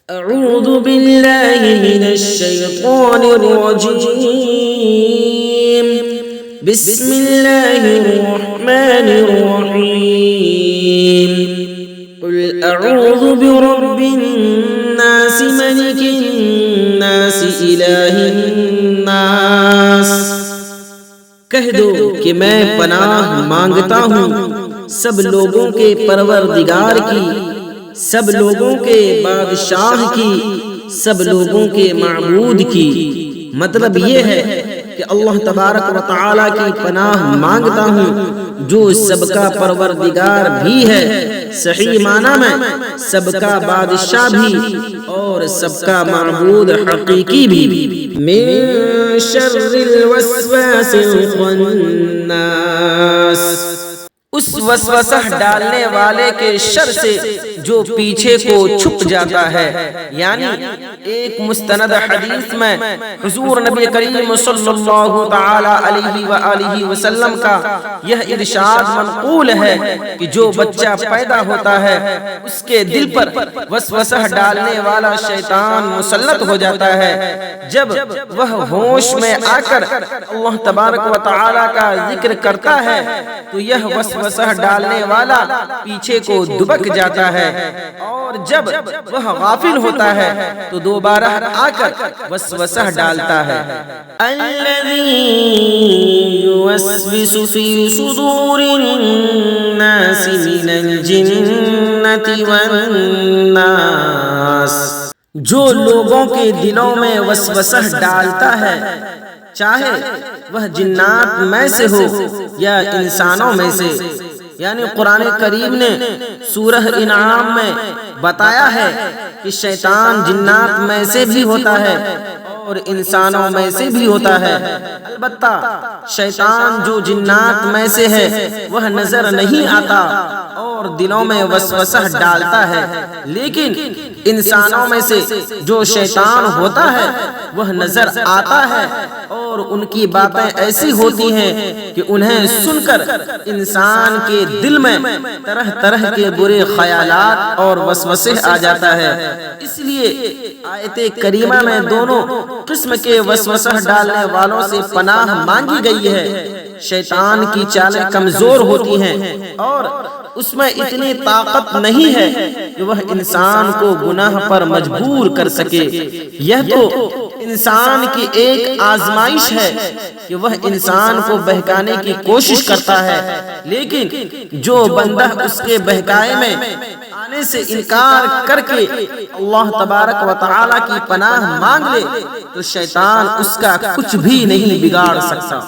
أعوذ بالله من الشيطان الرجيم. بسم الله الرحمن الرحيم. قل أعوذ برب الناس ملك الناس إله الناس. کہہ دو کہ میں پناہ مانگتا ہوں سب لوگوں کے پروردگار کی، سب لوگوں کے بادشاہ کی، سب لوگوں کے معبود کی۔ مطلب یہ ہے کہ اللہ تبارک و تعالی کی پناہ مانگتا ہوں جو سب کا پروردگار بھی ہے، صحیح معنی میں سب کا بادشاہ بھی اور سب کا معبود حقیقی بھی۔ من شر الوسواس الخناس، اس وسوسہ ڈالنے والے کے شر سے جو پیچھے کو چھپ جاتا ہے۔ یعنی ایک مستند حدیث میں حضور نبی کریم صلی اللہ تعالی علیہ وآلہ وسلم کا یہ ارشاد منقول ہے کہ جو بچہ پیدا ہوتا ہے اس کے دل پر وسوسہ ڈالنے والا شیطان مسلط ہو جاتا ہے۔ جب وہ ہوش میں آ کر اللہ تبارک و تعالی کا ذکر کرتا ہے تو یہ وسوسہ ڈالنے والا پیچھے کو دبک جاتا ہے، اور جب وہ غافل ہوتا ہے تو دوبارہ آ کر وسوسہ ڈالتا ہے۔ الذی یوسوس فی صدور الناس من الجنۃ والناس، جو لوگوں کے دلوں میں وسوسہ ڈالتا ہے، چاہے وہ جنات میں سے ہو یا انسانوں میں سے۔ یعنی قرآن کریم نے سورہ انعام میں بتایا ہے کہ شیطان جنات میں سے بھی ہوتا ہے اور انسانوں میں سے بھی ہوتا ہے۔ البتہ شیطان جو جنات میں سے ہے وہ نظر نہیں آتا اور دلوں میں وسوسہ ڈالتا ہے، لیکن انسانوں میں سے جو شیطان ہوتا ہے وہ نظر آتا ہے اور ان کی باتیں ایسی ہوتی ہیں کہ انہیں سن کر انسان کے دل میں طرح طرح کے برے خیالات اور وسوسے آ جاتا ہے۔ اس لیے آیت کریمہ میں دونوں قسم کے وسوسہ ڈالنے والوں سے پناہ مانگی گئی ہے۔ شیطان کی چالیں کمزور ہوتی ہیں اور اس میں اتنی طاقت نہیں ہے کہ وہ انسان کو گناہ پر مجبور کر سکے۔ یہ تو انسان کی ایک آزمائش ہے کہ وہ انسان کو بہکانے کی کوشش کرتا ہے، لیکن جو بندہ اس کے بہکائے میں آنے سے انکار کر کے اللہ تبارک و تعالی کی پناہ مانگ لے تو شیطان اس کا کچھ بھی نہیں بگاڑ سکتا۔